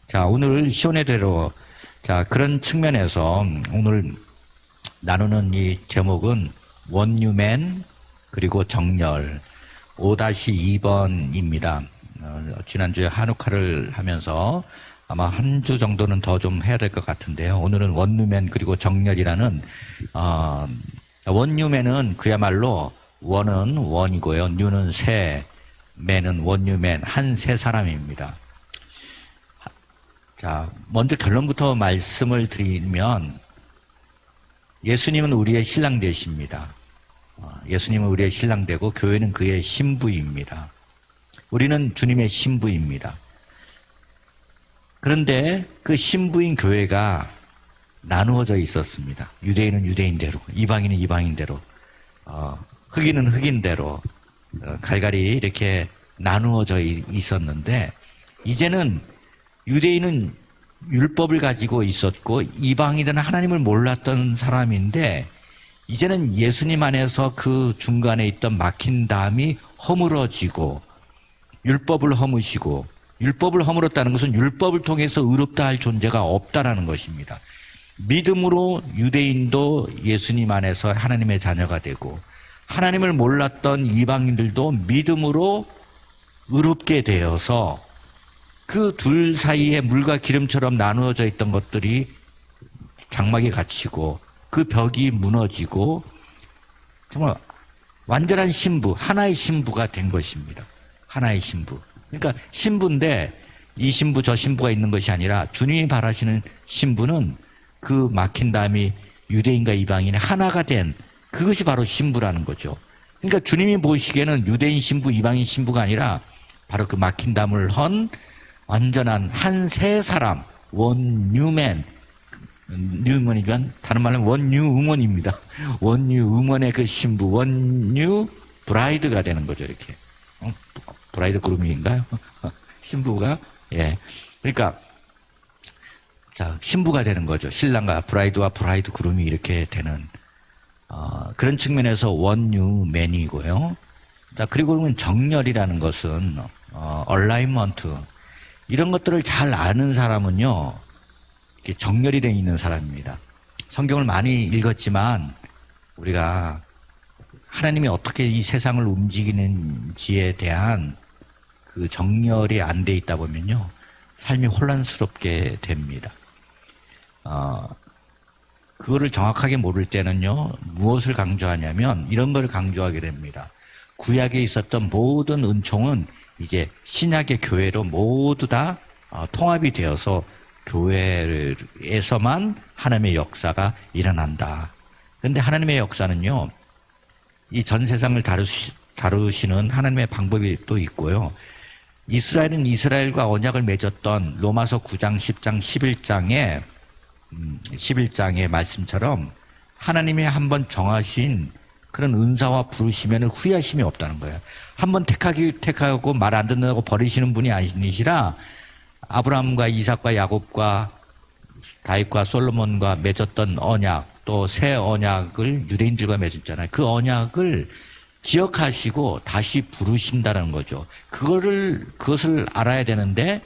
자, 오늘 시온의 대로, 자, 그런 측면에서 오늘 나누는 이 제목은 원유맨 그리고 정렬 5-2번입니다. 지난주에 한우카를 하면서 아마 한 주 정도는 더 좀 해야 될 것 같은데요. 오늘은 원유맨 그리고 정렬이라는 원유맨은 그야말로 원은 원이고요. 뉴는 새, 맨은 원유맨, 한 세 사람입니다. 자, 먼저 결론부터 말씀을 드리면 예수님은 우리의 신랑 되십니다. 예수님은 우리의 신랑 되고 교회는 그의 신부입니다. 우리는 주님의 신부입니다. 그런데 그 신부인 교회가 나누어져 있었습니다. 유대인은 유대인대로, 이방인은 이방인대로, 흑인은 흑인대로 갈갈이 이렇게 나누어져 있었는데 이제는 유대인은 율법을 가지고 있었고 이방인들은 하나님을 몰랐던 사람인데 이제는 예수님 안에서 그 중간에 있던 막힌 담이 허물어지고 율법을 허무시고 율법을 허물었다는 것은 율법을 통해서 의롭다 할 존재가 없다라는 것입니다. 믿음으로 유대인도 예수님 안에서 하나님의 자녀가 되고 하나님을 몰랐던 이방인들도 믿음으로 의롭게 되어서 그 둘 사이에 물과 기름처럼 나누어져 있던 것들이 장막에 갇히고 그 벽이 무너지고 정말 완전한 신부, 하나의 신부가 된 것입니다. 하나의 신부. 그러니까 신부인데 이 신부 저 신부가 있는 것이 아니라 주님이 바라시는 신부는 그 막힌 담이 유대인과 이방인의 하나가 된 그것이 바로 신부라는 거죠. 그러니까 주님이 보시기에는 유대인 신부, 이방인 신부가 아니라 바로 그 막힌 담을 헌 완전한 한 세 사람, 원유맨, 뉴먼이면 다른 말로 원유음원입니다. 원유음원의 그 신부, 원유 브라이드가 되는 거죠, 이렇게. 브라이드 그루밍인가요? 신부가, 예. 그러니까, 자, 신부가 되는 거죠. 신랑과 브라이드와 브라이드 그루밍이 이렇게 되는, 그런 측면에서 원유맨이고요. 자, 그리고 그러면 정렬이라는 것은, 얼라이먼트. 이런 것들을 잘 아는 사람은요, 정렬이 되어 있는 사람입니다. 성경을 많이 읽었지만 우리가 하나님이 어떻게 이 세상을 움직이는지에 대한 그 정렬이 안 돼 있다 보면요, 삶이 혼란스럽게 됩니다. 그거를 정확하게 모를 때는요, 무엇을 강조하냐면 이런 걸 강조하게 됩니다. 구약에 있었던 모든 은총은 이제 신약의 교회로 모두 다 통합이 되어서 교회에서만 하나님의 역사가 일어난다. 그런데 하나님의 역사는요, 이 전 세상을 다루시는 하나님의 방법이 또 있고요. 이스라엘은 이스라엘과 언약을 맺었던 로마서 9장, 10장, 11장의 말씀처럼 하나님이 한번 정하신 그런 은사와 부르시면 후회하심이 없다는 거예요. 한번 택하고 말 안 듣는다고 버리시는 분이 아니시라 아브라함과 이삭과 야곱과 다윗과 솔로몬과 맺었던 언약, 또 새 언약을 유대인들과 맺었잖아요. 그 언약을 기억하시고 다시 부르신다는 거죠. 그것을 알아야 되는데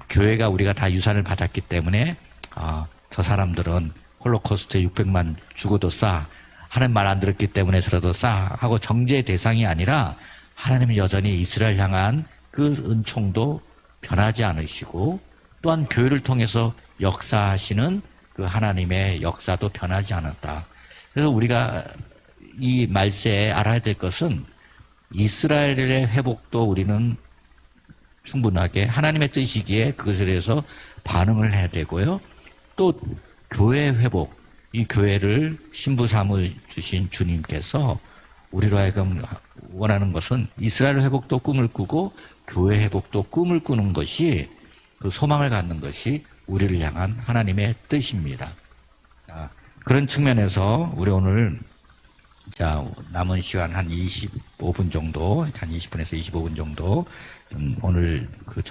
교회가 우리가 다 유산을 받았기 때문에 저 사람들은 홀로코스트에 600만 죽어도 싸, 하나님 말 안 들었기 때문에 저라도 싸 하고 정죄의 대상이 아니라 하나님은 여전히 이스라엘 향한 그 은총도 변하지 않으시고 또한 교회를 통해서 역사하시는 그 하나님의 역사도 변하지 않았다. 그래서 우리가 이 말세에 알아야 될 것은 이스라엘의 회복도 우리는 충분하게 하나님의 뜻이기에 그것에 대해서 반응을 해야 되고요. 또 교회의 회복, 이 교회를 신부 삼아 주신 주님께서 우리로 하여금 원하는 것은 이스라엘 회복도 꿈을 꾸고 교회 회복도 꿈을 꾸는 것이 그 소망을 갖는 것이 우리를 향한 하나님의 뜻입니다. 그런 측면에서 우리 오늘 남은 시간 한 25분 정도, 한 20분에서 25분 정도 오늘 그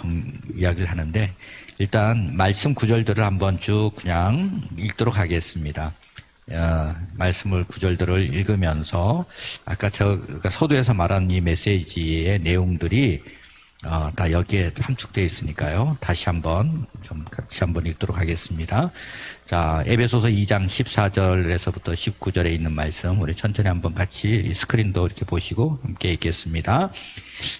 이야기를 하는데 일단 말씀 구절들을 한번 쭉 그냥 읽도록 하겠습니다. 말씀을 구절들을 읽으면서 아까 그러니까 서두에서 말한 이 메시지의 내용들이 다 여기에 함축되어 있으니까요. 다시 한번 읽도록 하겠습니다. 자, 에베소서 2장 14절에서부터 19절에 있는 말씀 우리 천천히 한번 같이 스크린도 이렇게 보시고 함께 읽겠습니다.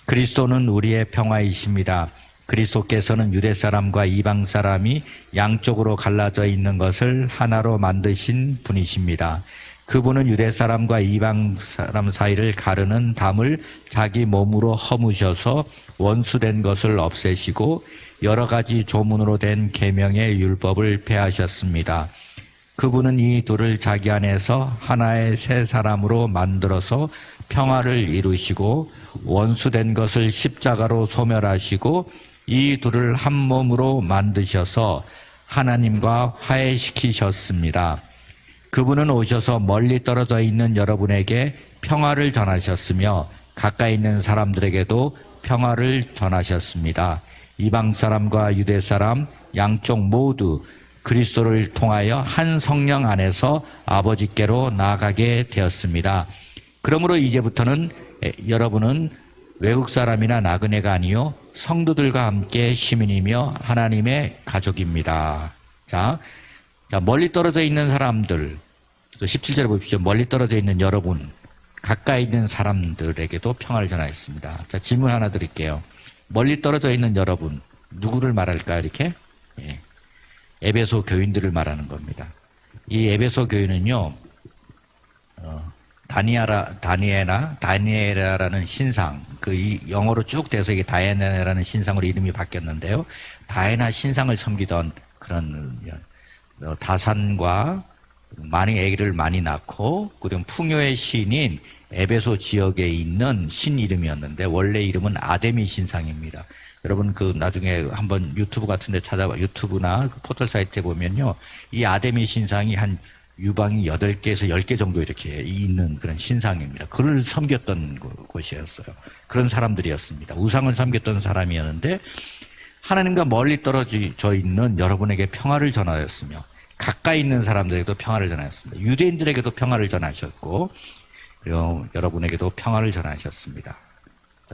그리스도는 우리의 평화이십니다. 그리스도께서는 유대 사람과 이방 사람이 양쪽으로 갈라져 있는 것을 하나로 만드신 분이십니다. 그분은 유대 사람과 이방 사람 사이를 가르는 담을 자기 몸으로 허무셔서 원수된 것을 없애시고 여러 가지 조문으로 된 계명의 율법을 폐하셨습니다. 그분은 이 둘을 자기 안에서 하나의 새 사람으로 만들어서 평화를 이루시고 원수된 것을 십자가로 소멸하시고 이 둘을 한 몸으로 만드셔서 하나님과 화해시키셨습니다. 그분은 오셔서 멀리 떨어져 있는 여러분에게 평화를 전하셨으며 가까이 있는 사람들에게도 평화를 전하셨습니다. 이방 사람과 유대 사람 양쪽 모두 그리스도를 통하여 한 성령 안에서 아버지께로 나아가게 되었습니다. 그러므로 이제부터는 여러분은 외국 사람이나 나그네가 아니요 성도들과 함께 시민이며 하나님의 가족입니다. 자, 멀리 떨어져 있는 사람들, 17절에 보십시오. 멀리 떨어져 있는 여러분, 가까이 있는 사람들에게도 평화를 전하였습니다. 자, 질문 하나 드릴게요. 멀리 떨어져 있는 여러분, 누구를 말할까요? 이렇게? 예. 에베소 교인들을 말하는 겁니다. 이 에베소 교인은요, 다니엘라라는 신상, 영어로 쭉 돼서 이게 다이애나라는 신상으로 이름이 바뀌었는데요. 다이애나 신상을 섬기던 그런 다산과 많은 아기를 많이 낳고 그리고 풍요의 신인 에베소 지역에 있는 신 이름이었는데 원래 이름은 아데미 신상입니다. 여러분 나중에 한번 유튜브 같은 데 유튜브나 포털 사이트에 보면요. 이 아데미 신상이 한 유방이 8개에서 10개 정도 이렇게 있는 그런 신상입니다. 그를 섬겼던 곳이었어요. 그런 사람들이었습니다. 우상을 섬겼던 사람이었는데 하나님과 멀리 떨어져 있는 여러분에게 평화를 전하였으며 가까이 있는 사람들에게도 평화를 전하였습니다. 유대인들에게도 평화를 전하셨고 그리고 여러분에게도 평화를 전하셨습니다.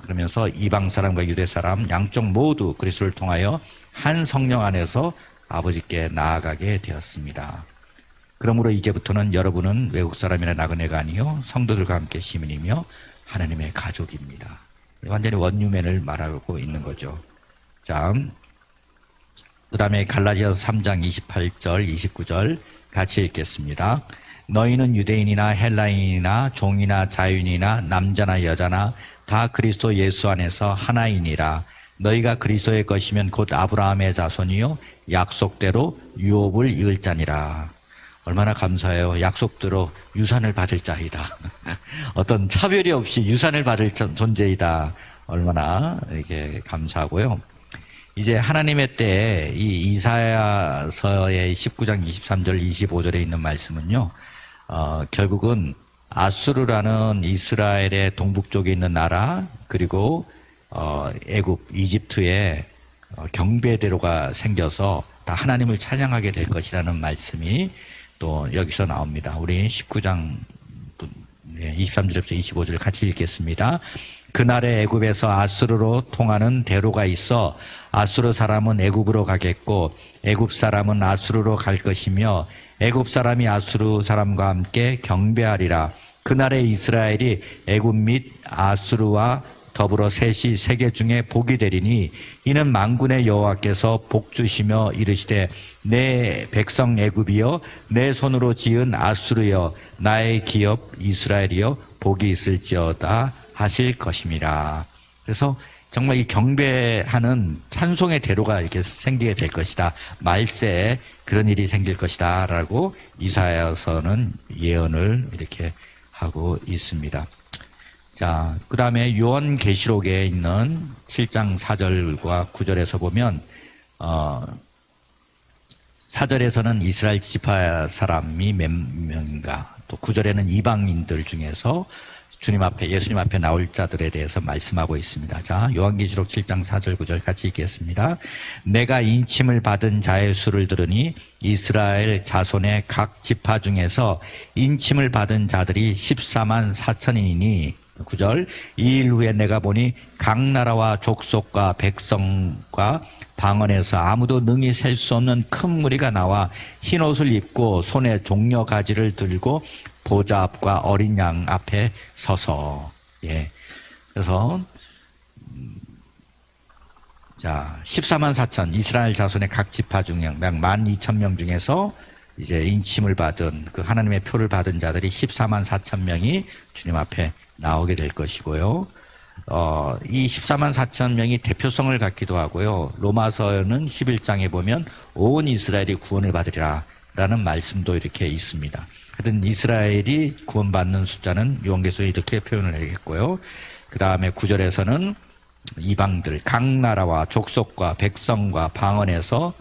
그러면서 이방 사람과 유대 사람 양쪽 모두 그리스도를 통하여 한 성령 안에서 아버지께 나아가게 되었습니다. 그러므로 이제부터는 여러분은 외국 사람이나 나그네가 아니요 성도들과 함께 시민이며 하나님의 가족입니다. 완전히 원유맨을 말하고 있는 거죠. 자, 그 다음에 갈라디아서 3장 28절 29절 같이 읽겠습니다. 너희는 유대인이나 헬라인이나 종이나 자유인이나 남자나 여자나 다 그리스도 예수 안에서 하나이니라. 너희가 그리스도의 것이면 곧 아브라함의 자손이요 약속대로 유업을 이을 자니라. 얼마나 감사해요. 약속대로 유산을 받을 자이다. 어떤 차별이 없이 유산을 받을 존재이다. 얼마나 이렇게 감사하고요. 이제 하나님의 때에 이 이사야서의 19장 23절 25절에 있는 말씀은요. 결국은 아수르라는 이스라엘의 동북쪽에 있는 나라 그리고 애굽 이집트에 경배대로가 생겨서 다 하나님을 찬양하게 될 것이라는 말씀이 또 여기서 나옵니다. 우리 19장 23절부터 25절 같이 읽겠습니다. 그날에 애굽에서 아수르로 통하는 대로가 있어 아수르 사람은 애굽으로 가겠고 애굽 사람은 아수르로 갈 것이며 애굽 사람이 아수르 사람과 함께 경배하리라. 그날에 이스라엘이 애굽 및 아수르와 더불어 셋이 세계 중에 복이 되리니 이는 만군의 여호와께서 복 주시며 이르시되 내 백성 애굽이여 내 손으로 지은 아수르여 나의 기업 이스라엘이여 복이 있을지어다 하실 것임이라. 그래서 정말 이 경배하는 찬송의 대로가 이렇게 생기게 될 것이다. 말세에 그런 일이 생길 것이다 라고 이사야서는 예언을 이렇게 하고 있습니다. 자, 그 다음에 요한계시록에 있는 7장 4절과 9절에서 보면 4절에서는 이스라엘 지파 사람이 몇 명인가, 또 9절에는 이방인들 중에서 주님 앞에, 예수님 앞에 나올 자들에 대해서 말씀하고 있습니다. 자, 요한계시록 7장 4절 9절 같이 읽겠습니다. 내가 인침을 받은 자의 수를 들으니 이스라엘 자손의 각 지파 중에서 인침을 받은 자들이 14만 4천이니 9절 이 일 후에 내가 보니 각 나라와 족속과 백성과 방언에서 아무도 능히 셀 수 없는 큰 무리가 나와 흰옷을 입고 손에 종려 가지를 들고 보좌 앞과 어린 양 앞에 서서. 예. 그래서 자, 14만 4천 이스라엘 자손의 각 지파 중에 약 12,000명 중에서 이제 인침을 받은 그 하나님의 표를 받은 자들이 14만 4천 명이 주님 앞에 나오게 될 것이고요. 이 14만 4천 명이 대표성을 갖기도 하고요. 로마서는 11장에 보면 온 이스라엘이 구원을 받으리라 라는 말씀도 이렇게 있습니다. 하여튼 이스라엘이 구원받는 숫자는 요한계시록에 이렇게 표현을 하겠고요. 그 다음에 9절에서는 이방들, 각 나라와 족속과 백성과 방언에서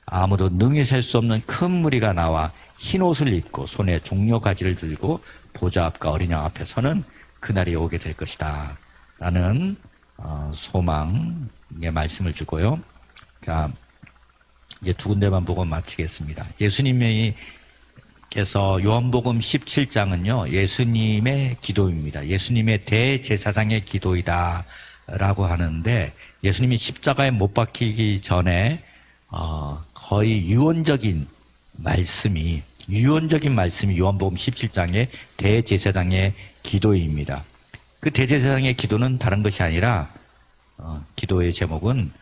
아무도 능히 셀 수 없는 큰 무리가 나와 흰옷을 입고 손에 종려 가지를 들고 보좌 앞과 어린 양 앞에 서는 그날이 오게 될 것이다 라는 소망의 말씀을 주고요. 자, 이제 두 군데만 보고 마치겠습니다. 예수님께서 요한복음 17장은요 예수님의 기도입니다. 예수님의 대제사장의 기도이다 라고 하는데, 예수님이 십자가에 못 박히기 전에 거의 유언적인 말씀이 요한복음 17장의 대제사장의 기도입니다. 그 대제사장의 기도는 다른 것이 아니라 기도의 제목은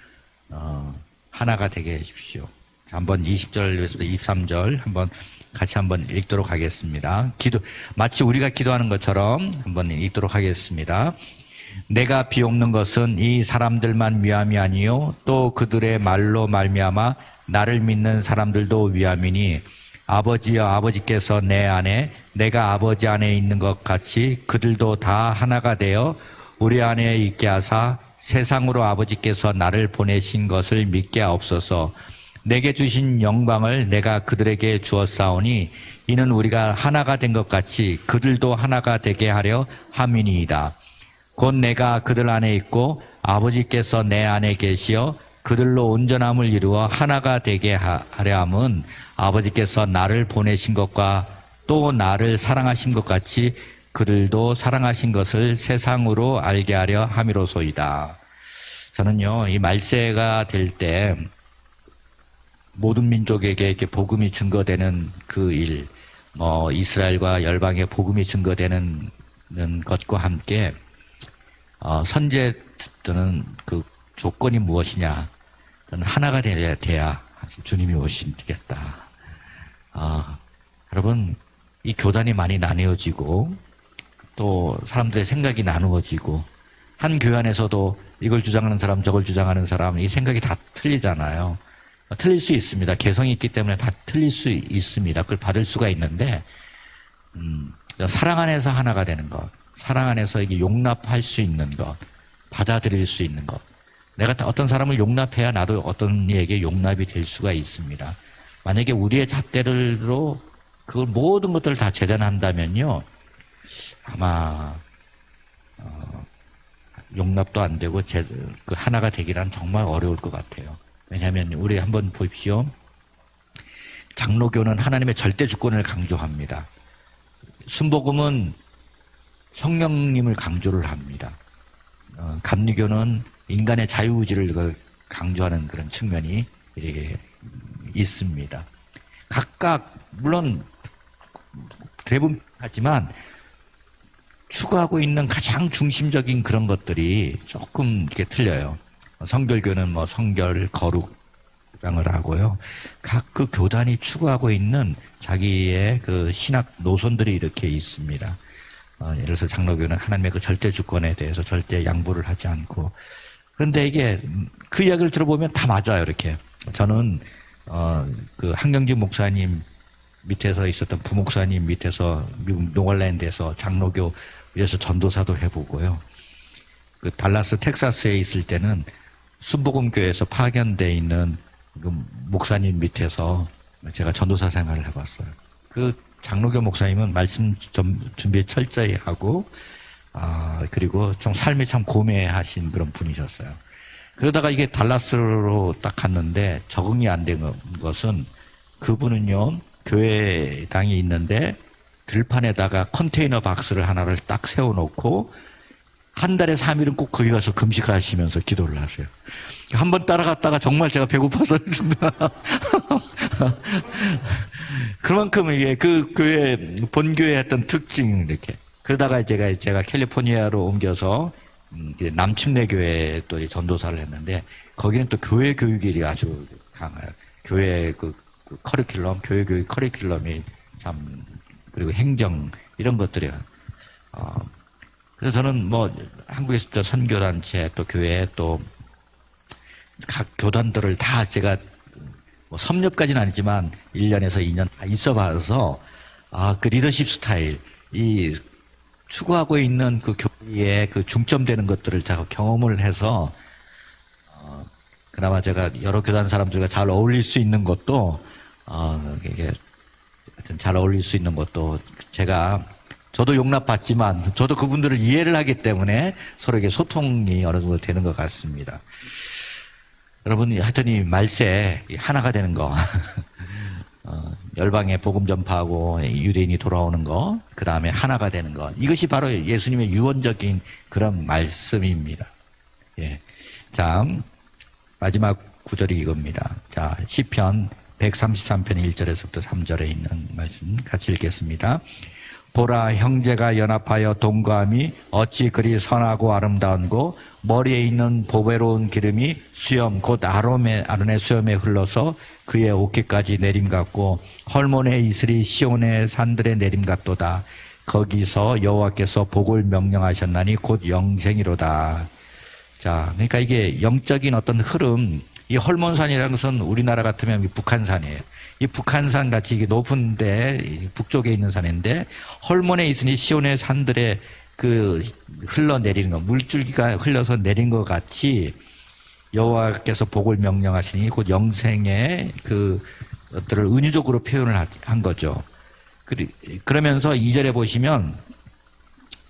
하나가 되게 해주십시오. 한번 20절에서 23절 한번 같이 한번 읽도록 하겠습니다. 마치 우리가 기도하는 것처럼 한번 읽도록 하겠습니다. 내가 비옵는 것은 이 사람들만 위함이 아니요 또 그들의 말로 말미암아 나를 믿는 사람들도 위함이니 아버지여 아버지께서 내 안에 내가 아버지 안에 있는 것 같이 그들도 다 하나가 되어 우리 안에 있게 하사 세상으로 아버지께서 나를 보내신 것을 믿게 하옵소서. 내게 주신 영광을 내가 그들에게 주었사오니 이는 우리가 하나가 된 것 같이 그들도 하나가 되게 하려 함이니이다. 곧 내가 그들 안에 있고 아버지께서 내 안에 계시어 그들로 온전함을 이루어 하나가 되게 하려 함은 아버지께서 나를 보내신 것과 또 나를 사랑하신 것 같이 그들도 사랑하신 것을 세상으로 알게 하려 함이로소이다. 저는요, 이 말세가 될 때 모든 민족에게 이렇게 복음이 증거되는 그 일, 이스라엘과 열방에 복음이 증거되는 것과 함께 선제들은 그 조건이 무엇이냐? 저는 하나가 돼야 주님이 오시겠다. 여러분, 이 교단이 많이 나뉘어지고 또 사람들의 생각이 나누어지고 한 교회 안에서도 이걸 주장하는 사람 저걸 주장하는 사람 이 생각이 다 틀리잖아요. 틀릴 수 있습니다. 개성이 있기 때문에 다 틀릴 수 있습니다. 그걸 받을 수가 있는데 사랑 안에서 하나가 되는 것, 사랑 안에서 이게 용납할 수 있는 것, 받아들일 수 있는 것. 내가 어떤 사람을 용납해야 나도 어떤 이에게 용납이 될 수가 있습니다. 만약에 우리의 잣대로 그 모든 것들을 다 재단한다면요, 아마 용납도 안 되고 그 하나가 되기란 정말 어려울 것 같아요. 왜냐하면 우리 한번 보십시오. 장로교는 하나님의 절대 주권을 강조합니다. 순복음은 성령님을 강조를 합니다. 감리교는 인간의 자유의지를 강조하는 그런 측면이 이렇게 있습니다. 각각 물론 대부분 하지만 추구하고 있는 가장 중심적인 그런 것들이 조금 이렇게 틀려요. 성결교는 성결, 거룩 주장을 하고요. 각 그 교단이 추구하고 있는 자기의 그 신학 노선들이 이렇게 있습니다. 예를 들어서 장로교는 하나님의 그 절대 주권에 대해서 절대 양보를 하지 않고, 그런데 이게 그 이야기를 들어보면 다 맞아요. 이렇게 저는 그 한경진 목사님 밑에서 있었던 부목사님 밑에서 미국 노멀랜드에서 장로교에서 전도사도 해보고요. 그 달라스 텍사스에 있을 때는 순복음교회에서 파견돼 있는 그 목사님 밑에서 제가 전도사 생활을 해봤어요. 그 장로교 목사님은 말씀 준비 철저히 하고 그리고 좀 삶이 참 고매하신 그런 분이셨어요. 그러다가 이게 달라스로 딱 갔는데 적응이 안 된 것은 그분은요, 교회당이 있는데 들판에다가 컨테이너 박스를 하나를 딱 세워놓고 한 달에 3일은 꼭 거기 가서 금식하시면서 기도를 하세요. 한번 따라갔다가 정말 제가 배고파서 그만큼 이게 그 교회 본교회 했던 특징 이렇게 그러다가 제가 캘리포니아로 옮겨서 남침내 교회에 또 전도사를 했는데 거기는 또 교회 교육이 아주 강해요. 교회 그 커리큘럼, 교회 교육 커리큘럼이 참 그리고 행정 이런 것들이요. 그래서 저는 뭐 한국에 있을 때 선교단체 또 교회 또 각 교단들을 다 제가 뭐 섭렵까지는 아니지만 1년에서 2년 다 있어 봐서 그 리더십 스타일 이 추구하고 있는 그 교회에 그 중점되는 것들을 제가 경험을 해서 그나마 제가 여러 교단 사람들과 잘 어울릴 수 있는 것도 이게 하여튼 잘 어울릴 수 있는 것도 저도 용납받지만 저도 그분들을 이해를 하기 때문에 서로에게 소통이 어느 정도 되는 것 같습니다. 여러분 하여튼 이 말세 하나가 되는 거 열방에 복음 전파하고 유대인이 돌아오는 거, 그 다음에 하나가 되는 거. 이것이 바로 예수님의 유언적인 그런 말씀입니다. 예. 자, 마지막 구절이 이겁니다. 자, 시편 133편 1절에서부터 3절에 있는 말씀 같이 읽겠습니다. 보라, 형제가 연합하여 동거함이 어찌 그리 선하고 아름다운고 머리에 있는 보배로운 기름이 수염 곧 아론의 수염에 흘러서 그의 어깨까지 내림 같고 헐몬의 이슬이 시온의 산들의 내림 같도다. 거기서 여호와께서 복을 명령하셨나니 곧 영생이로다. 자, 그러니까 이게 영적인 어떤 흐름, 이 헐몬산이라는 것은 우리나라 같으면 북한산이에요. 이 북한산 같이 이게 높은데 북쪽에 있는 산인데 헐몬에 있으니 시온의 산들에 그 흘러내리는 거, 물줄기가 흘러서 내린 것 같이 여호와께서 복을 명령하시니 곧 영생의 그 것들을 은유적으로 표현을 한 거죠. 그러면서 2절에 보시면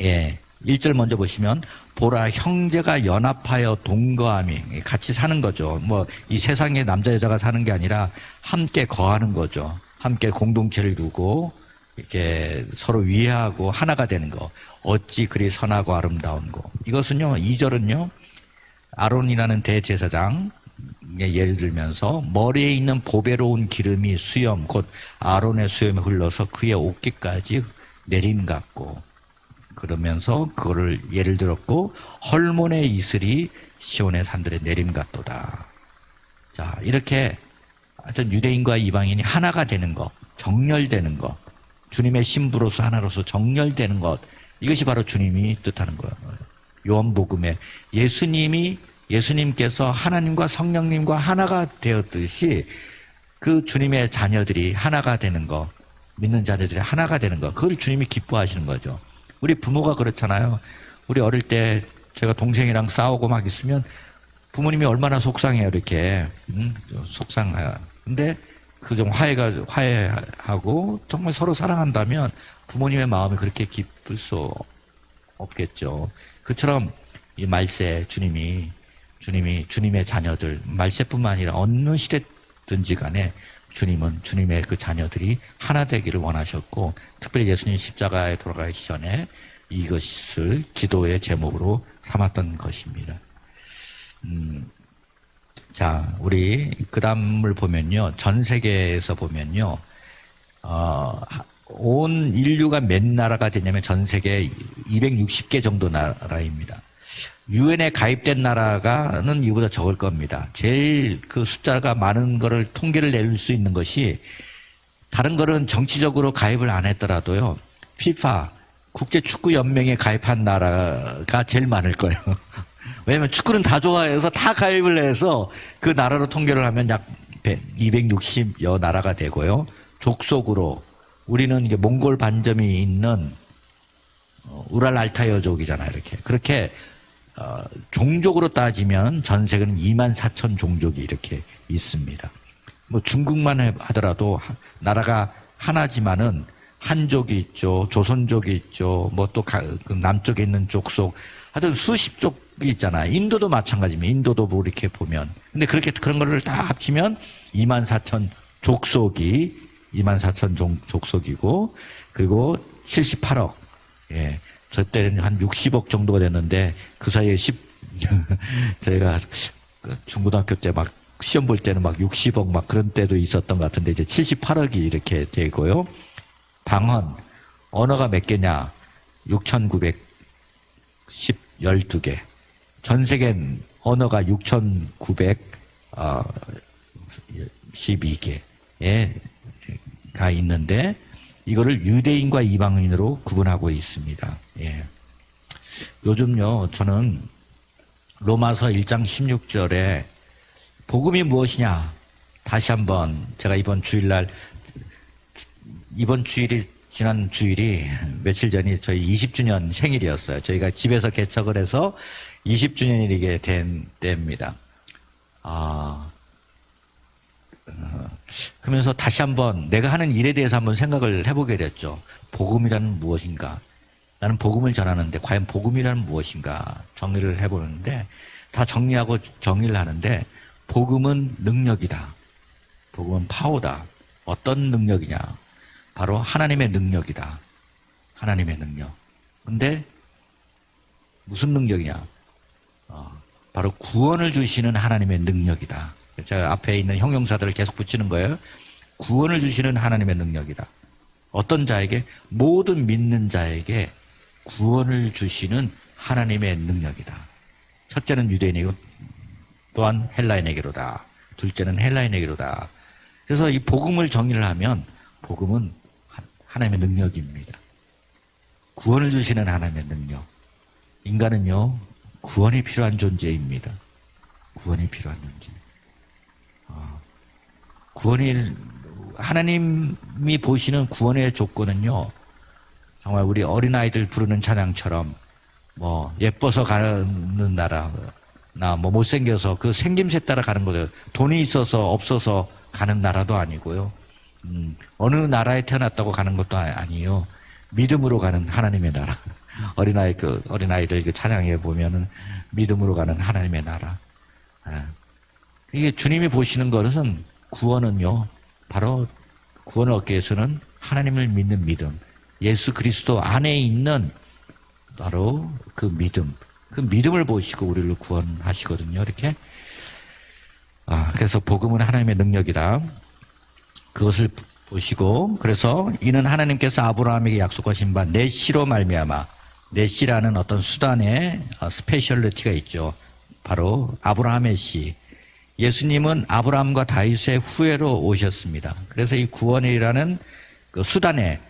1절 먼저 보시면 보라, 형제가 연합하여 동거함이 같이 사는 거죠. 뭐 이 세상에 남자 여자가 사는 게 아니라 함께 거하는 거죠. 함께 공동체를 두고 이렇게 서로 위하고 하나가 되는 거. 어찌 그리 선하고 아름다운 거. 이것은요, 2절은요, 아론이라는 대제사장 예를 들면서 머리에 있는 보배로운 기름이 수염 곧 아론의 수염에 흘러서 그의 어깨까지 내린 같고, 그러면서 그거를 예를 들었고 헐몬의 이슬이 시온의 산들에 내림 같도다. 자, 이렇게 하여튼 유대인과 이방인이 하나가 되는 것, 정렬되는 것, 주님의 신부로서 하나로서 정렬되는 것, 이것이 바로 주님이 뜻하는 거예요. 요한복음에 예수님께서 하나님과 성령님과 하나가 되었듯이 그 주님의 자녀들이 하나가 되는 것, 믿는 자녀들이 하나가 되는 것, 그걸 주님이 기뻐하시는 거죠. 우리 부모가 그렇잖아요. 우리 어릴 때 제가 동생이랑 싸우고 막 있으면 부모님이 얼마나 속상해요, 이렇게. 속상해요. 근데 그 좀 화해하고 정말 서로 사랑한다면 부모님의 마음이 그렇게 기쁠 수 없겠죠. 그처럼 이 말세 주님의 자녀들, 말세뿐만 아니라 어느 시대든지 간에 주님은 주님의 그 자녀들이 하나 되기를 원하셨고, 특별히 예수님 십자가에 돌아가기 전에 이것을 기도의 제목으로 삼았던 것입니다. 자, 우리 그 다음을 보면요, 전 세계에서 보면요, 온 인류가 몇 나라가 되냐면 전 세계 260개 정도 나라입니다. 유엔에 가입된 나라가는 이보다 적을 겁니다. 제일 그 숫자가 많은 거를 통계를 내릴 수 있는 것이, 다른 거는 정치적으로 가입을 안 했더라도요, 피파 국제축구연맹에 가입한 나라가 제일 많을 거예요. 왜냐면 축구는 다 좋아해서 다 가입을 해서 그 나라로 통계를 하면 약 260여 나라가 되고요. 족속으로 우리는 이게 몽골 반점이 있는 우랄 알타이어족이잖아요. 그렇게 종족으로 따지면 전 세계는 24,000 종족이 이렇게 있습니다. 뭐 중국만 하더라도 나라가 하나지만은 한족이 있죠, 조선족이 있죠, 뭐 또 그 남쪽에 있는 족속, 하여튼 수십 족이 있잖아요. 인도도 마찬가지입니다. 인도도 뭐 이렇게 보면. 근데 그렇게 그런 거를 다 합치면 24,000 족속이 24,000 족속이고, 그리고 78억. 예. 저 때는 한 60억 정도가 됐는데, 그 사이에 저희가 중고등학교 때 막 시험 볼 때는 막 60억 막 그런 때도 있었던 것 같은데, 이제 78억이 이렇게 되고요. 방언, 언어가 몇 개냐? 6,912개. 전 세계 언어가 6,912개가 있는데, 이거를 유대인과 이방인으로 구분하고 있습니다. 예. 요즘요, 저는 로마서 1장 16절에 복음이 무엇이냐? 다시 한번 제가 이번 주일이 지난 주일이 며칠 전이 저희 20주년 생일이었어요. 저희가 집에서 개척을 해서 20주년이게 된 때입니다. 그러면서 다시 한번 내가 하는 일에 대해서 한번 생각을 해보게 됐죠. 복음이란 무엇인가? 나는 복음을 전하는데 과연 복음이란 무엇인가? 정리를 해보는데 다 정리하고 정리를 하는데 복음은 능력이다. 복음은 파워다. 어떤 능력이냐? 바로 하나님의 능력이다. 하나님의 능력. 근데 무슨 능력이냐? 바로 구원을 주시는 하나님의 능력이다. 제가 앞에 있는 형용사들을 계속 붙이는 거예요. 구원을 주시는 하나님의 능력이다. 어떤 자에게? 모든 믿는 자에게 구원을 주시는 하나님의 능력이다. 첫째는 유대인이고 또한 헬라인에게로다. 둘째는 헬라인에게로다. 그래서 이 복음을 정의를 하면 복음은 하나님의 능력입니다. 구원을 주시는 하나님의 능력. 인간은요, 구원이 필요한 존재입니다. 구원이 필요한 존재. 하나님이 보시는 구원의 조건은요, 정말 우리 어린아이들 부르는 찬양처럼, 뭐, 예뻐서 가는 나라, 뭐, 못생겨서 그 생김새 따라 가는 거예요. 돈이 있어서 없어서 가는 나라도 아니고요. 어느 나라에 태어났다고 가는 것도 아니에요. 믿음으로 가는 하나님의 나라. 어린아이들 그 찬양에 보면은 믿음으로 가는 하나님의 나라. 이게 주님이 보시는 것은 구원은요, 바로 구원을 얻기 위해서는 하나님을 믿는 믿음, 예수 그리스도 안에 있는 바로 그 믿음을 보시고 우리를 구원하시거든요. 이렇게. 그래서 복음은 하나님의 능력이다. 그것을 보시고, 그래서 이는 하나님께서 아브라함에게 약속하신 바 내시로 말미암아, 내시라는 어떤 수단의 스페셜리티가 있죠. 바로 아브라함의 씨. 예수님은 아브라함과 다윗의 후예로 오셨습니다. 그래서 이 구원이라는 그 수단의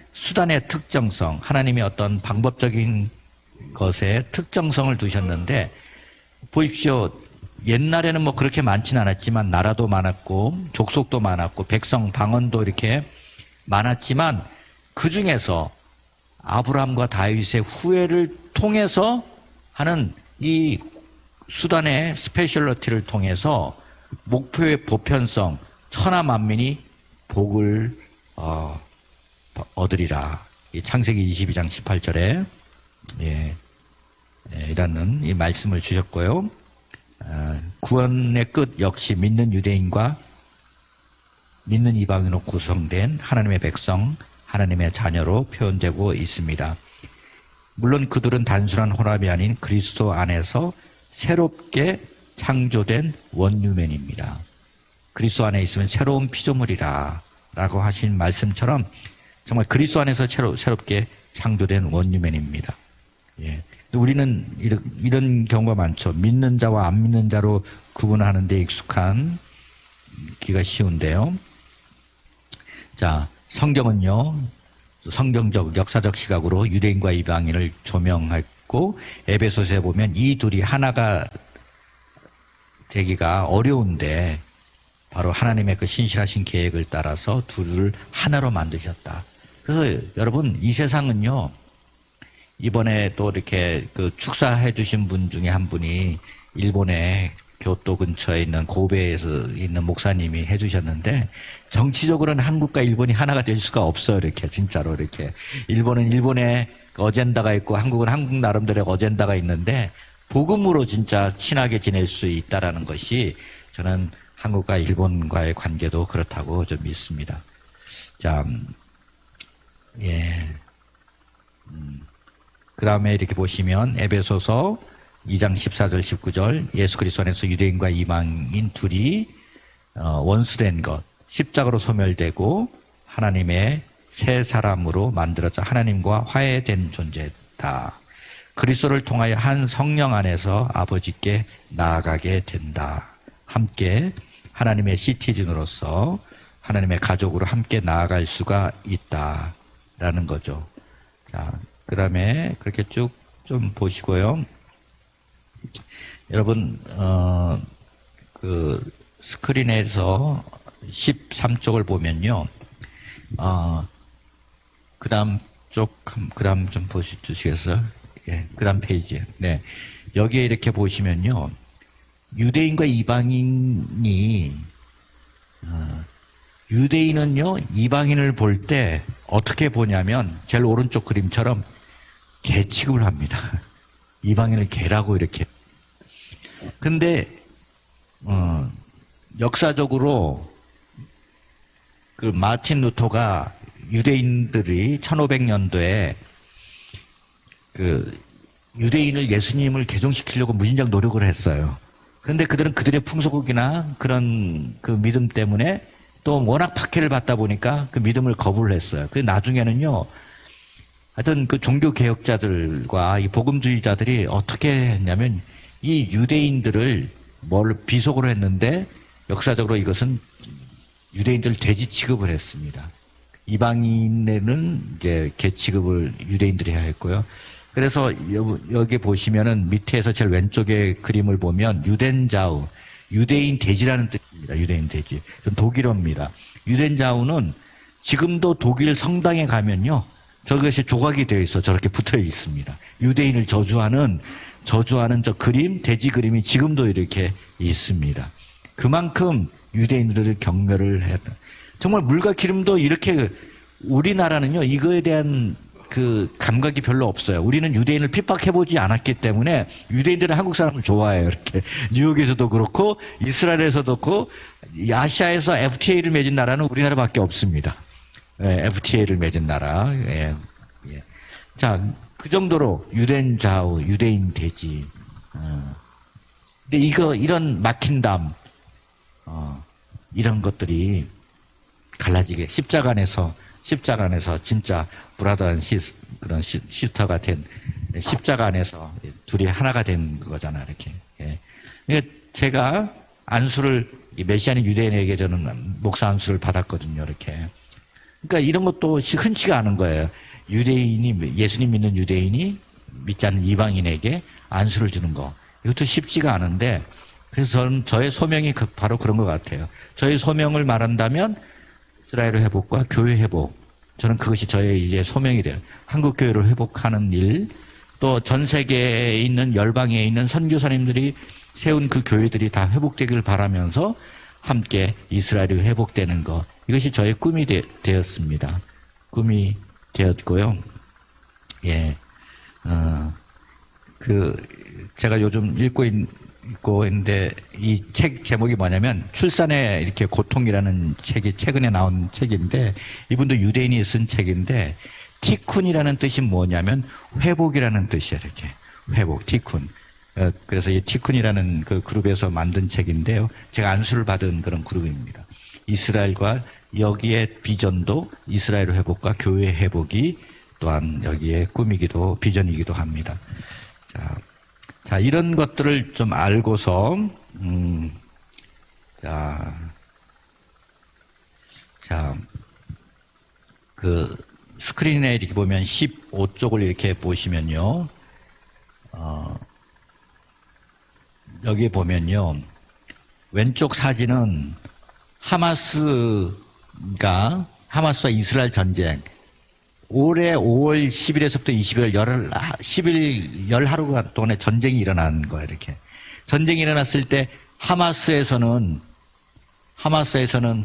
특정성, 하나님의 어떤 방법적인 것에 특정성을 두셨는데, 보십시오. 옛날에는 뭐 그렇게 많지는 않았지만 나라도 많았고 족속도 많았고 백성 방언도 이렇게 많았지만 그 중에서 아브라함과 다윗의 후예를 통해서 하는 이 수단의 스페셜리티를 통해서 목표의 보편성, 천하 만민이 복을 얻으리라. 이 창세기 22장 18절에 이라는 이 말씀을 주셨고요. 구원의 끝 역시 믿는 유대인과 믿는 이방인으로 구성된 하나님의 백성, 하나님의 자녀로 표현되고 있습니다. 물론 그들은 단순한 혼합이 아닌 그리스도 안에서 새롭게 창조된 원유맨입니다. 그리스도 안에 있으면 새로운 피조물이라 라고 하신 말씀처럼 정말 그리스도 안에서 새롭게 창조된 원유맨입니다. 우리는 이런 경우가 많죠. 믿는 자와 안 믿는 자로 구분하는 데 익숙한 기가 쉬운데요. 자, 성경은요, 성경적, 역사적 시각으로 유대인과 이방인을 조명했고, 에베소서에 보면 이 둘이 하나가 되기가 어려운데, 바로 하나님의 그 신실하신 계획을 따라서 둘을 하나로 만드셨다. 그래서 여러분, 이 세상은요, 이번에 또 이렇게 그 축사해 주신 분 중에 한 분이 일본에 교토 근처에 있는 고베에서 있는 목사님이 해주셨는데, 정치적으로는 한국과 일본이 하나가 될 수가 없어요. 이렇게 진짜로 이렇게 일본은 일본의 어젠다가 있고 한국은 한국 나름대로의 어젠다가 있는데, 복음으로 진짜 친하게 지낼 수 있다라는 것이 저는 한국과 일본과의 관계도 그렇다고 좀 믿습니다. 자, 예. 그 다음에 이렇게 보시면 에베소서 2장 14절 19절 예수 그리스도 안에서 유대인과 이방인 둘이 원수된 것, 십자가로 소멸되고 하나님의 새 사람으로 만들어져 하나님과 화해된 존재다. 그리스도를 통하여 한 성령 안에서 아버지께 나아가게 된다. 함께 하나님의 시티즌으로서 하나님의 가족으로 함께 나아갈 수가 있다라는 거죠. 자, 그 다음에 그렇게 쭉 좀 보시고요. 여러분, 그 스크린에서 13쪽을 보면요. 그 다음 그 다음 좀 주시겠어요? 예, 그 다음 페이지. 네. 여기에 이렇게 보시면요. 유대인과 이방인이, 유대인은요, 이방인을 볼 때 어떻게 보냐면, 제일 오른쪽 그림처럼 개 취급을 합니다. 이방인을 개라고 이렇게. 근데, 역사적으로 그 마틴 루터가 유대인들이 1500년도에 그 유대인을 예수님을 개종시키려고 무진장 노력을 했어요. 그런데 그들은 그들의 풍속이나 그런 그 믿음 때문에 또 워낙 박해를 받다 보니까 그 믿음을 거부를 했어요. 그 나중에는요, 하여튼 그 종교 개혁자들과 이 복음주의자들이 어떻게 했냐면 이 유대인들을 비속어로 했는데 역사적으로 이것은 유대인들 돼지 취급을 했습니다. 이방인에는 이제 개 취급을 유대인들이 해야 했고요. 그래서 여기 보시면은 밑에서 제일 왼쪽에 그림을 보면 유덴자우, 유대인 돼지라는 뜻입니다. 유대인 돼지. 독일어입니다. 유덴자우는 지금도 독일 성당에 가면요, 저것이 조각이 되어 있어 저렇게 붙어 있습니다. 유대인을 저주하는 저 그림, 돼지 그림이 지금도 이렇게 있습니다. 그만큼 유대인들을 경멸을 했다. 정말 물과 기름도 이렇게, 우리나라는요, 이거에 대한 그 감각이 별로 없어요. 우리는 유대인을 핍박해보지 않았기 때문에 유대인들은 한국 사람을 좋아해요. 이렇게 뉴욕에서도 그렇고 이스라엘에서도 그렇고 아시아에서 FTA를 맺은 나라는 우리나라밖에 없습니다. 예, FTA를 맺은 나라. 예, 예. 자, 그 정도로 유대인 좌우, 유대인 돼지. 근데 이런 막힌담, 이런 것들이 갈라지게 십자가 안에서 진짜 브라더한 그런 시스터가 된 십자가 안에서 둘이 하나가 된 거잖아, 이렇게. 예. 그러니까 제가 안수를, 메시아닌 유대인에게 저는 목사 안수를 받았거든요, 이렇게. 그러니까 이런 것도 흔치가 않은 거예요. 예수님 믿는 유대인이 믿지 않는 이방인에게 안수를 주는 거. 이것도 쉽지가 않은데, 그래서 저는 저의 소명이 바로 그런 것 같아요. 저의 소명을 말한다면 이스라엘의 회복과 교회 회복. 저는 그것이 저의 이제 소명이 돼요. 한국 교회를 회복하는 일, 또 전 세계에 있는 열방에 있는 선교사님들이 세운 그 교회들이 다 회복되기를 바라면서 함께 이스라엘이 회복되는 것. 이것이 저의 꿈이 되었습니다. 꿈이 되었고요. 예. 제가 요즘 읽고 있는데 이 책 제목이 뭐냐면 출산의 이렇게 고통이라는 책이 최근에 나온 책인데, 이분도 유대인이 쓴 책인데, 티쿤이라는 뜻이 뭐냐면 회복이라는 뜻이에요. 이렇게 회복, 티쿤. 그래서 이 티쿤이라는 그 그룹에서 만든 책인데요. 제가 안수를 받은 그런 그룹입니다. 이스라엘과 여기에 비전도 이스라엘 회복과 교회 회복이 또한 여기에 꿈이기도 비전이기도 합니다. 자, 이런 것들을 좀 알고서, 그 스크린에 이렇게 보면 15쪽을 이렇게 보시면요, 여기 보면요, 왼쪽 사진은 하마스와 이스라엘 전쟁, 올해 5월 10일에서부터 20일 열 하루 동안에 전쟁이 일어난 거예요, 이렇게. 전쟁이 일어났을 때 하마스에서는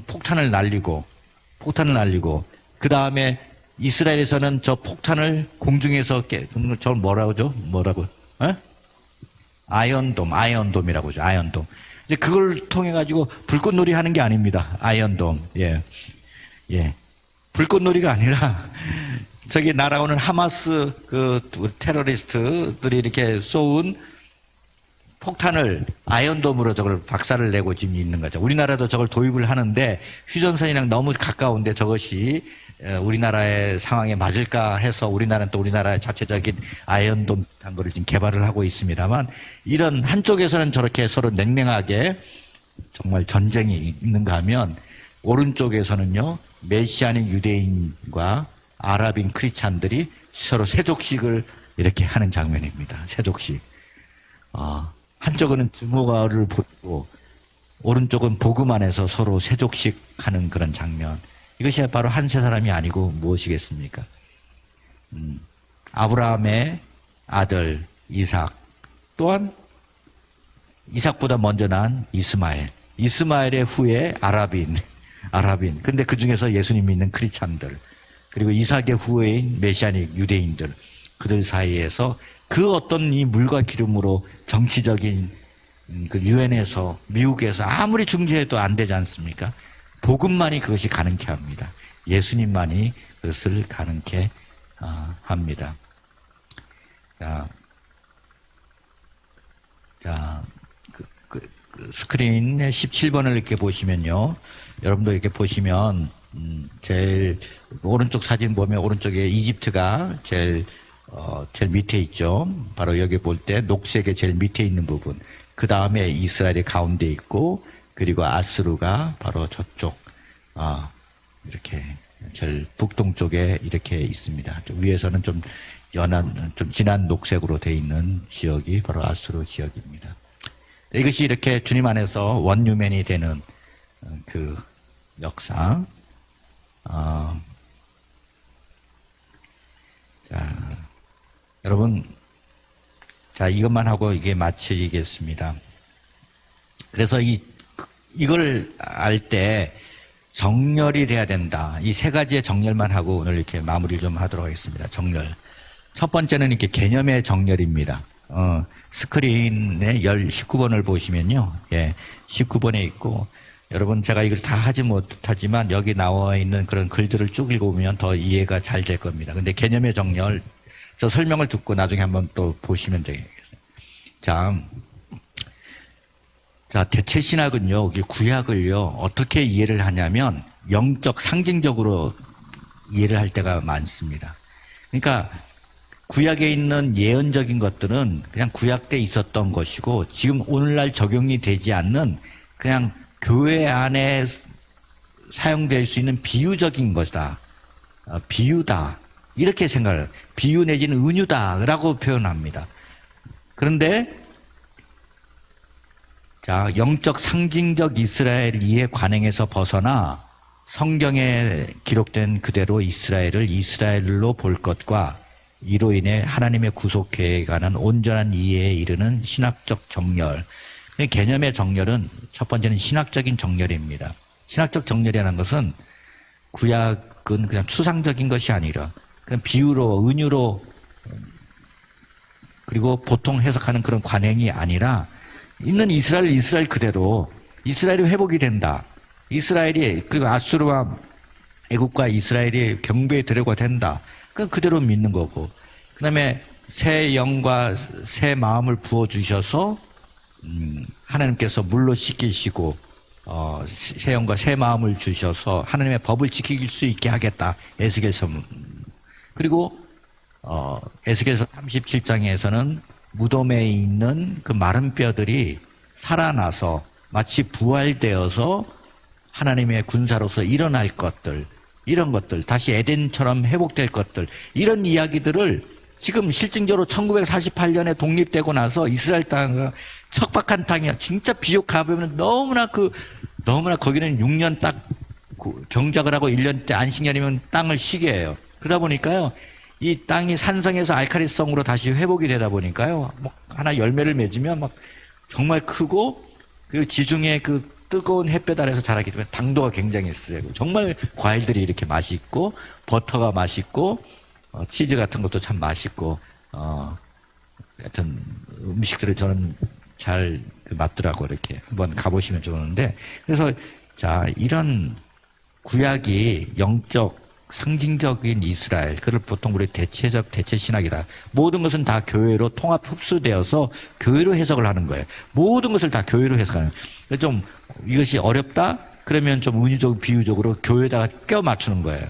폭탄을 날리고 그 다음에 이스라엘에서는 저 폭탄을 공중에서 저걸 뭐라고? 아이언돔이라고 하죠. 아이언돔. 이제 그걸 통해 가지고 불꽃놀이 하는 게 아닙니다. 아이언돔. 예. 불꽃놀이가 아니라 저기 날아오는 하마스 그 테러리스트들이 이렇게 쏘은 폭탄을 아이언돔으로 저걸 박살을 내고 지금 있는 거죠. 우리나라도 저걸 도입을 하는데 휴전선이랑 너무 가까운데 저것이 우리나라의 상황에 맞을까 해서 우리나라는 또 우리나라의 자체적인 아이언돔 한 거를 지금 개발을 하고 있습니다만, 이런 한쪽에서는 저렇게 서로 냉랭하게 정말 전쟁이 있는가 하면 오른쪽에서는요 메시아닌 유대인과 아랍인 크리스찬들이 서로 세족식을 이렇게 하는 장면입니다. 세족식. 한쪽은 증오가를 보고 오른쪽은 복음 안에서 서로 세족식 하는 그런 장면. 이것이 바로 한 세 사람이 아니고 무엇이겠습니까? 아브라함의 아들 이삭, 또한 이삭보다 먼저 난 이스마엘의 후에 아랍인. 근데 그 중에서 예수님 믿는 크리스찬들, 그리고 이삭의 후예인 메시아닉 유대인들, 그들 사이에서 그 어떤 이 물과 기름으로 정치적인 그 유엔에서 미국에서 아무리 중재해도 안 되지 않습니까? 복음만이 그것이 가능케 합니다. 예수님만이 그것을 가능케 합니다. 스크린에 17번을 이렇게 보시면요. 여러분도 이렇게 보시면, 제일 오른쪽 사진 보면 오른쪽에 이집트가 제일 밑에 있죠. 바로 여기 볼 때 녹색의 제일 밑에 있는 부분. 그 다음에 이스라엘이 가운데 있고, 그리고 아수르가 바로 저쪽, 이렇게 제일 북동쪽에 이렇게 있습니다. 위에서는 좀 진한 녹색으로 되어 있는 지역이 바로 아수르 지역입니다. 이것이 이렇게 주님 안에서 원유맨이 되는 그 역사. 여러분, 이것만 하고 이게 마치겠습니다. 그래서 이걸 알 때 정렬이 돼야 된다. 이 세 가지의 정렬만 하고 오늘 이렇게 마무리를 좀 하도록 하겠습니다. 정렬. 첫 번째는 이렇게 개념의 정렬입니다. 스크린에 19번을 보시면요. 19번에 있고, 여러분 제가 이걸 다 하지 못하지만 여기 나와 있는 그런 글들을 쭉 읽어보면 더 이해가 잘 될 겁니다. 근데 개념의 정렬, 저 설명을 듣고 나중에 한번 또 보시면 되겠습니다. 대체 신학은요, 구약을요, 어떻게 이해를 하냐면 영적, 상징적으로 이해를 할 때가 많습니다. 그러니까 구약에 있는 예언적인 것들은 그냥 구약 때 있었던 것이고, 지금 오늘날 적용이 되지 않는 그냥 교회 안에 사용될 수 있는 비유적인 것이다. 비유다. 이렇게 생각을, 비유 내지는 은유다라고 표현합니다. 그런데 영적 상징적 이스라엘 이해 관행에서 벗어나 성경에 기록된 그대로 이스라엘을 이스라엘로 볼 것과 이로 인해 하나님의 구속회에 관한 온전한 이해에 이르는 신학적 정렬. 개념의 정렬은 첫 번째는 신학적인 정렬입니다. 신학적 정렬이라는 것은 구약은 그냥 추상적인 것이 아니라 그냥 비유로, 은유로, 그리고 보통 해석하는 그런 관행이 아니라 있는 이스라엘 그대로 이스라엘이 회복이 된다. 이스라엘이, 그리고 아수르와 애국과 이스라엘이 경배에 들어가 된다. 그대로 믿는 거고, 그 다음에 새 영과 새 마음을 부어주셔서 하나님께서 물로 씻기시고 새 영과 새 마음을 주셔서 하나님의 법을 지킬 수 있게 하겠다. 에스겔서. 그리고 에스겔서 37장에서는 무덤에 있는 그 마른 뼈들이 살아나서 마치 부활되어서 하나님의 군사로서 일어날 것들, 이런 것들, 다시 에덴처럼 회복될 것들, 이런 이야기들을 지금 실증적으로 1948년에 독립되고 나서 이스라엘 땅은 척박한 땅이야. 진짜 비옥 가보면 너무나 거기는 6년 딱 경작을 하고 1년 때 안식년이면 땅을 쉬게 해요. 그러다 보니까요, 이 땅이 산성에서 알칼리성으로 다시 회복이 되다 보니까요, 하나 열매를 맺으면 정말 크고, 그리고 지중해 그 뜨거운 햇볕 아래서 자라기 때문에 당도가 굉장히 세고 정말 과일들이 이렇게 맛있고 버터가 맛있고 치즈 같은 것도 참 맛있고 하여튼 음식들을 저는 잘 맞더라고. 이렇게 한번 가보시면 좋은데, 그래서 자 이런 구약이 영적 상징적인 이스라엘, 그걸 보통 우리 대체적 대체 신학이다. 모든 것은 다 교회로 통합 흡수되어서 교회로 해석을 하는 거예요. 모든 것을 다 교회로 해석하는 거예요. 좀 이것이 어렵다? 그러면 좀 은유적 비유적으로 교회에다가 껴 맞추는 거예요.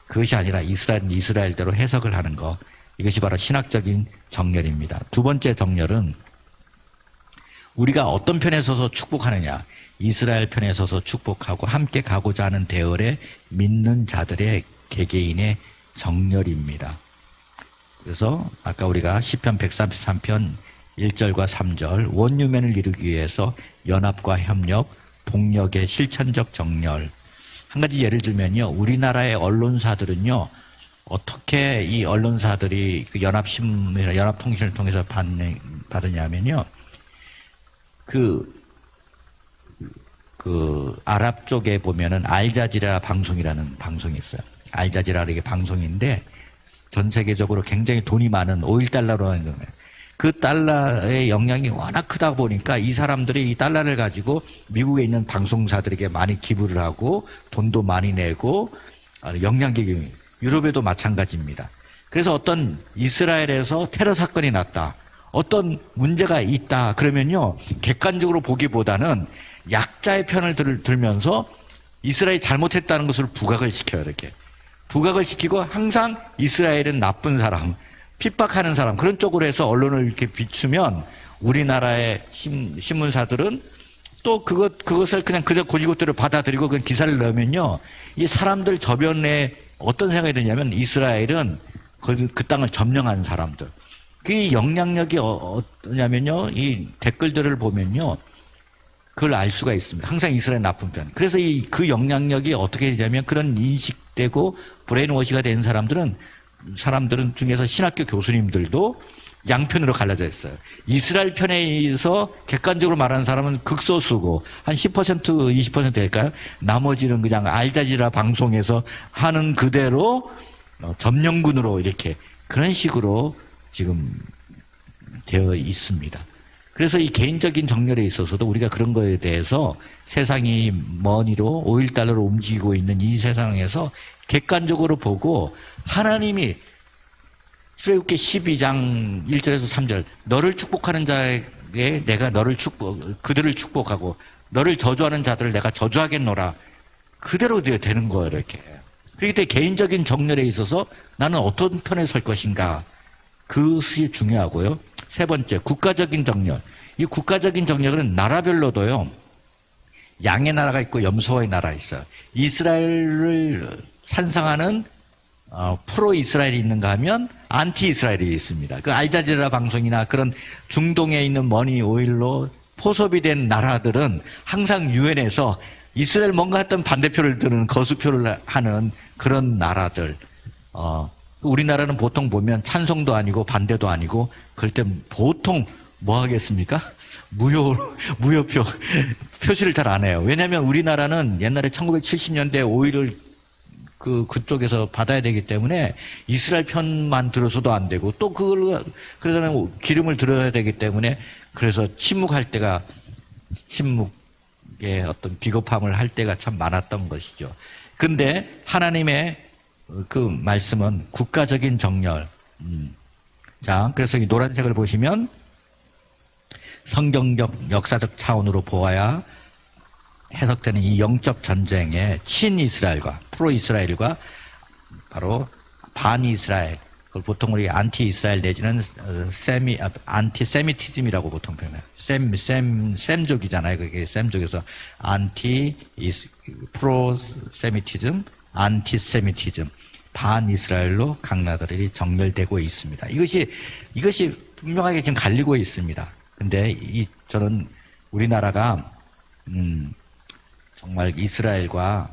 그것이 아니라 이스라엘은 이스라엘대로 해석을 하는 거. 이것이 바로 신학적인 정렬입니다. 두 번째 정렬은 우리가 어떤 편에 서서 축복하느냐. 이스라엘 편에 서서 축복하고 함께 가고자 하는 대열에 믿는 자들의 개개인의 정렬입니다. 그래서 아까 우리가 시편 133편 1절과 3절 원유맨을 이루기 위해서 연합과 협력, 동력의 실천적 정렬. 한 가지 예를 들면요. 우리나라의 언론사들은요. 어떻게 이 언론사들이 그 연합신문이나 연합통신을 통해서 받느냐면요. 아랍 쪽에 보면은 알자지라 방송이라는 방송이 있어요. 알자지라 이게 방송인데 전 세계적으로 굉장히 돈이 많은 5.1달러로 하는 거예요. 그 달러의 영향이 워낙 크다 보니까 이 사람들이 이 달러를 가지고 미국에 있는 방송사들에게 많이 기부를 하고 돈도 많이 내고 영향력이 유럽에도 마찬가지입니다. 그래서 어떤 이스라엘에서 테러 사건이 났다. 어떤 문제가 있다. 그러면요. 객관적으로 보기보다는 약자의 편을 들면서 이스라엘이 잘못했다는 것을 부각을 시켜요. 이렇게. 부각을 시키고 항상 이스라엘은 나쁜 사람, 핍박하는 사람 그런 쪽으로 해서 언론을 이렇게 비추면 우리나라의 신문사들은 또 그것을 그냥 그저 고지고대로 받아들이고 그 기사를 넣으면요. 이 사람들 저변에 어떤 생각이 드냐면 이스라엘은 그 땅을 점령한 사람들. 그 영향력이 어떠냐면요. 이 댓글들을 보면요. 그걸 알 수가 있습니다. 항상 이스라엘 나쁜 편. 그래서 그 영향력이 어떻게 되냐면 그런 인식되고 브레인워시가 된 사람들은 중에서 신학교 교수님들도 양편으로 갈라져 있어요. 이스라엘 편에서 객관적으로 말하는 사람은 극소수고 한 10% 20% 될까요? 나머지는 그냥 알자지라 방송에서 하는 그대로 점령군으로 이렇게 그런 식으로 지금 되어 있습니다. 그래서 이 개인적인 정렬에 있어서도 우리가 그런 거에 대해서 세상이 머니로 5.1달러로 움직이고 있는 이 세상에서 객관적으로 보고 하나님이 출애굽기 12장 1절에서 3절 너를 축복하는 자에게 내가 그들을 축복하고 너를 저주하는 자들을 내가 저주하겠노라 그대로 되는 거예요. 이렇게. 그렇기 때문에 개인적인 정렬에 있어서 나는 어떤 편에 설 것인가 그것이 중요하고요. 세 번째, 국가적인 정렬. 이 국가적인 정렬은 나라별로도요. 양의 나라가 있고 염소의 나라가 있어요. 이스라엘을 찬성하는 프로 이스라엘이 있는가 하면 안티 이스라엘이 있습니다. 그 알자지라 방송이나 그런 중동에 있는 머니 오일로 포섭이 된 나라들은 항상 유엔에서 이스라엘 뭔가 했던 반대표를 드는 거수표를 하는 그런 나라들. 우리나라는 보통 보면 찬성도 아니고 반대도 아니고 그럴 때 보통 뭐 하겠습니까? 무효표 표시를 잘 안 해요. 왜냐하면 우리나라는 옛날에 1970년대 오일을 그쪽에서 받아야 되기 때문에 이스라엘 편만 들어서도 안 되고 또 그러다가 기름을 들어야 되기 때문에 그래서 침묵의 어떤 비겁함을 할 때가 참 많았던 것이죠. 근데 하나님의 그 말씀은 국가적인 정렬. 자, 그래서 이 노란색을 보시면 성경적 역사적 차원으로 보아야 해석되는 이 영적 전쟁의 친이스라엘과 프로이스라엘과 바로 반이스라엘, 그걸 보통 우리 안티이스라엘 내지는 안티세미티즘이라고 보통 표현해요. 셈족이잖아요. 그게 셈족에서 프로세미티즘, 안티세미티즘, 반이스라엘로 각 나라들이 정렬되고 있습니다. 이것이 분명하게 지금 갈리고 있습니다. 근데 저는 우리나라가 정말 이스라엘과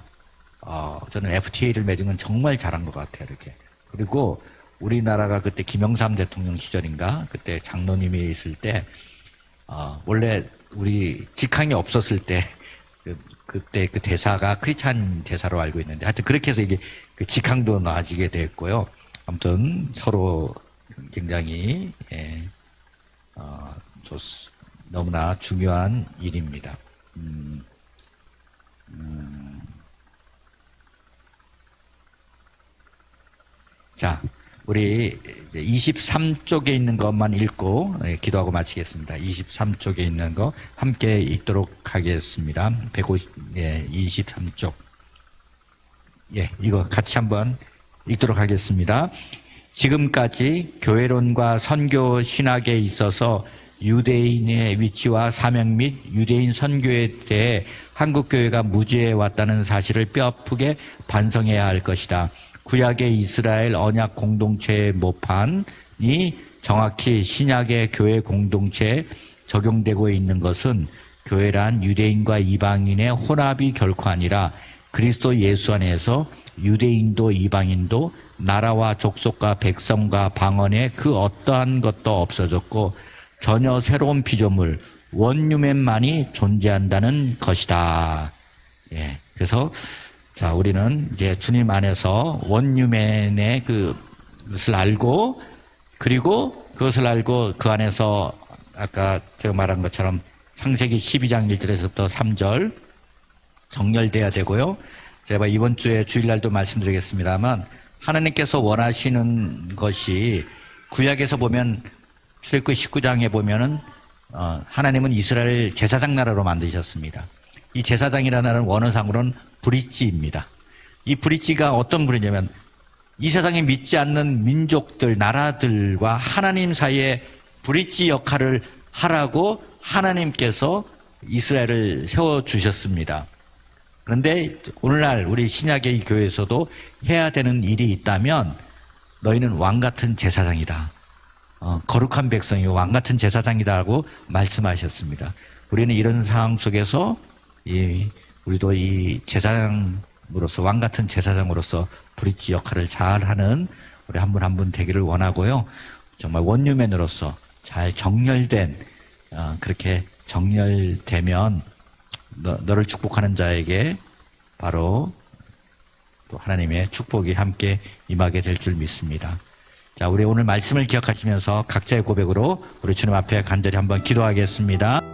저는 FTA를 맺은 건 정말 잘한 것 같아요. 이렇게. 그리고 우리나라가 그때 김영삼 대통령 시절인가 그때 장로님이 있을 때 원래 우리 직항이 없었을 때 그때 그 대사가 크리스찬 대사로 알고 있는데 하여튼 그렇게 해서 이게 그 직항도 나아지게 됐고요. 아무튼 서로 굉장히 너무나 중요한 일입니다. 자, 우리 23쪽에 있는 것만 읽고 기도하고 마치겠습니다. 23쪽에 있는 거 함께 읽도록 하겠습니다. 23쪽. 예, 이거 같이 한번 읽도록 하겠습니다. 지금까지 교회론과 선교 신학에 있어서 유대인의 위치와 사명 및 유대인 선교에 대해 한국교회가 무지해 왔다는 사실을 뼈아프게 반성해야 할 것이다. 구약의 이스라엘 언약 공동체의 모판이 정확히 신약의 교회 공동체에 적용되고 있는 것은 교회란 유대인과 이방인의 혼합이 결코 아니라 그리스도 예수 안에서 유대인도 이방인도 나라와 족속과 백성과 방언의 그 어떠한 것도 없어졌고 전혀 새로운 피조물 원유맨만이 존재한다는 것이다. 예, 그래서 자, 우리는 이제 주님 안에서 원유맨의 그것을 알고, 그리고 그것을 알고 그 안에서 아까 제가 말한 것처럼 창세기 12장 1절에서부터 3절 정렬돼야 되고요. 제가 이번 주에 주일날도 말씀드리겠습니다만 하나님께서 원하시는 것이 구약에서 보면 출애굽기 19장에 보면은 하나님은 이스라엘 제사장 나라로 만드셨습니다. 이 제사장이라는 나라는 원어상으로는 브릿지입니다. 이 브릿지가 어떤 브릿지냐면 이 세상에 믿지 않는 민족들, 나라들과 하나님 사이에 브릿지 역할을 하라고 하나님께서 이스라엘을 세워주셨습니다. 그런데 오늘날 우리 신약의 교회에서도 해야 되는 일이 있다면 너희는 왕같은 제사장이다. 거룩한 백성이 왕같은 제사장이다라고 말씀하셨습니다. 우리는 이런 상황 속에서 우리도 이 제사장으로서 왕같은 제사장으로서 브릿지 역할을 잘하는 우리 한 분 한 분 되기를 원하고요. 정말 원유맨으로서 잘 정렬된 그렇게 정렬되면 너를 축복하는 자에게 바로 또 하나님의 축복이 함께 임하게 될 줄 믿습니다. 자, 우리 오늘 말씀을 기억하시면서 각자의 고백으로 우리 주님 앞에 간절히 한번 기도하겠습니다.